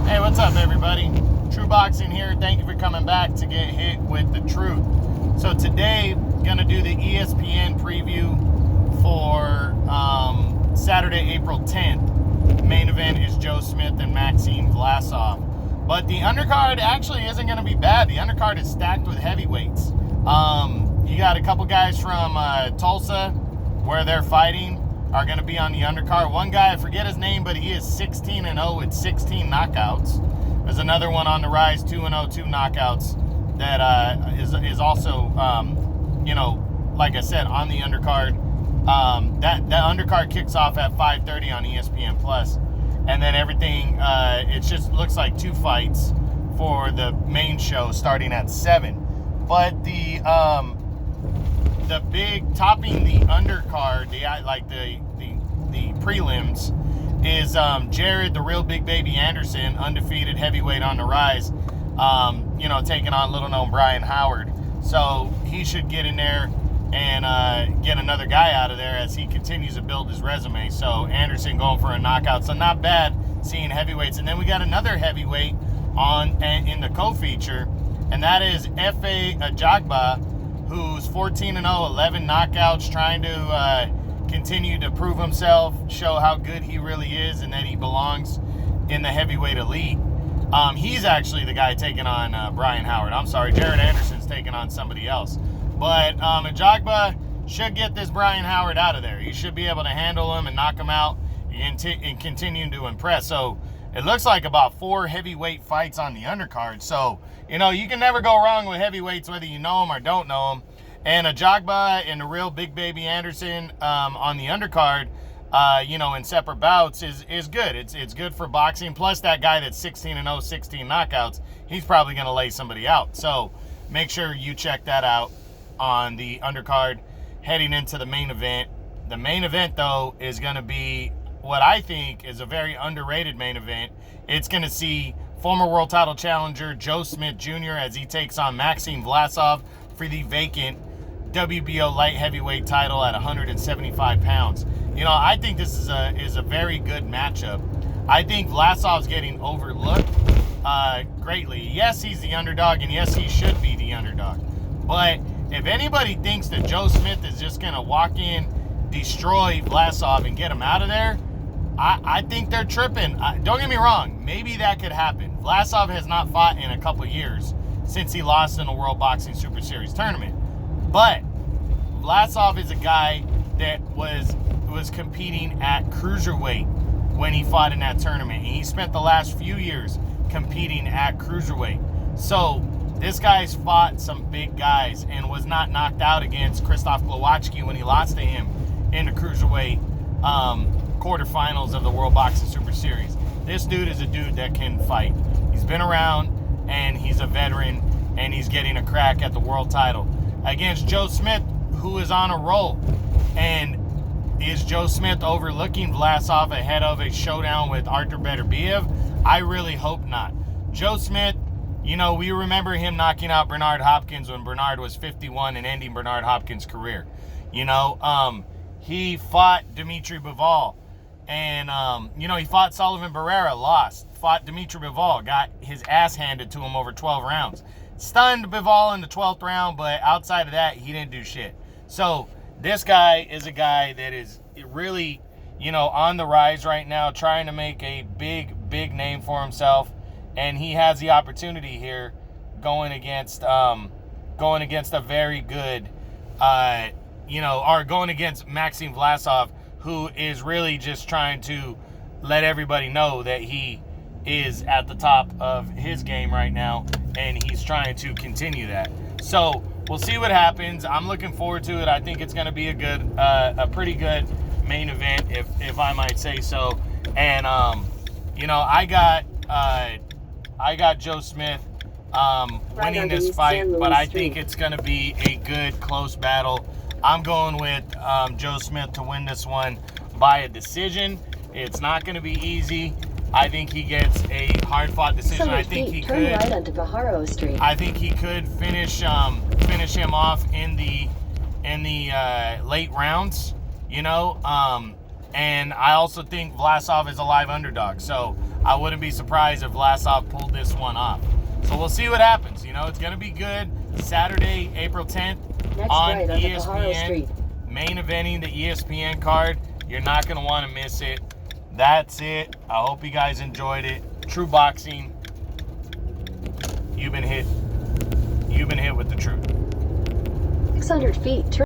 Hey, what's up, everybody? True Boxing here. Thank you for coming back to get hit with the truth. So today, gonna do the ESPN preview for Saturday, April 10th. Main event is Joe Smith and Maxime Vlasov. But the undercard actually isn't gonna be bad. The undercard is stacked with heavyweights. You got a couple guys from Tulsa, where they're fighting, are going to be on the undercard. One guy, I forget his name, but he is 16-0 with 16 knockouts. There's another one on the rise, 2-0, 2 knockouts, that is also, like I said, on the undercard. That undercard kicks off at 5:30 on ESPN Plus, and then everything, it just looks like 2 fights for the main show starting at 7. But the big topping the undercard, the prelims, is Jared, the real big baby Anderson, undefeated heavyweight on the rise, taking on little known Brian Howard. So he should get in there and get another guy out of there as he continues to build his resume. So Anderson going for a knockout. So not bad seeing heavyweights. And then we got another heavyweight in the co-feature, and that is F.A. Ajagba, who's 14-0, 11 knockouts, trying to continue to prove himself, show how good he really is, and that he belongs in the heavyweight elite. He's actually the guy taking on Brian Howard. I'm sorry, Jared Anderson's taking on somebody else. But Ajagba should get this Brian Howard out of there. He should be able to handle him and knock him out and continue to impress. So it looks like about 4 heavyweight fights on the undercard. So, you can never go wrong with heavyweights, whether you know them or don't know them. And Ajagba and the real big baby Anderson on the undercard, in separate bouts is good. It's good for boxing. Plus that guy that's 16-0, 16 knockouts, he's probably going to lay somebody out. So make sure you check that out on the undercard heading into the main event. The main event, though, is going to be what I think is a very underrated main event. It's going to see former world title challenger Joe Smith Jr. as he takes on Maxime Vlasov for the vacant WBO light heavyweight title at 175 pounds. I think this is a very good matchup. I think Vlasov's getting overlooked greatly. Yes, he's the underdog, and yes, he should be the underdog. But if anybody thinks that Joe Smith is just going to walk in, destroy Vlasov, and get him out of there, I think they're tripping. Don't get me wrong. Maybe that could happen. Vlasov has not fought in a couple years since he lost in the World Boxing Super Series tournament. But Vlasov is a guy that was competing at cruiserweight when he fought in that tournament. And he spent the last few years competing at cruiserweight. So this guy's fought some big guys and was not knocked out against Krzysztof Glowacki when he lost to him in the cruiserweight quarterfinals of the World Boxing Super Series. This dude is a dude that can fight. He's been around, and he's a veteran, and he's getting a crack at the world title against Joe Smith, who is on a roll. And is Joe Smith overlooking Vlasov ahead of a showdown with Artur Beterbiev? I really hope not. Joe Smith, we remember him knocking out Bernard Hopkins when Bernard was 51 and ending Bernard Hopkins' career. He fought Dimitri Bivol, and he fought Sullivan Barrera, lost. Fought Dimitri Bivol, got his ass handed to him over 12 rounds. Stunned Bivol in the 12th round, but outside of that, he didn't do shit. So this guy is a guy that is really, on the rise right now, trying to make a big name for himself, and he has the opportunity here going against a very good, or going against Maxime Vlasov, who is really just trying to let everybody know that he is at the top of his game right now, and he's trying to continue that. So we'll see what happens. I'm looking forward to it. I think it's going to be a pretty good main event, if I might say so. And I got Joe Smith winning this fight, but I think it's going to be a good close battle. I'm going with Joe Smith to win this one by a decision. It's not going to be easy. I think he gets a hard-fought decision. I think he could. Right onto Pajaro Street. I think he could finish him off in the late rounds. And I also think Vlasov is a live underdog. So I wouldn't be surprised if Vlasov pulled this one off. So we'll see what happens. You know, it's going to be good. Saturday, April 10th on ESPN. Main eventing the ESPN card. You're not going to want to miss it. That's it. I hope you guys enjoyed it. True boxing. You've been hit. You've been hit with the truth. 600 feet.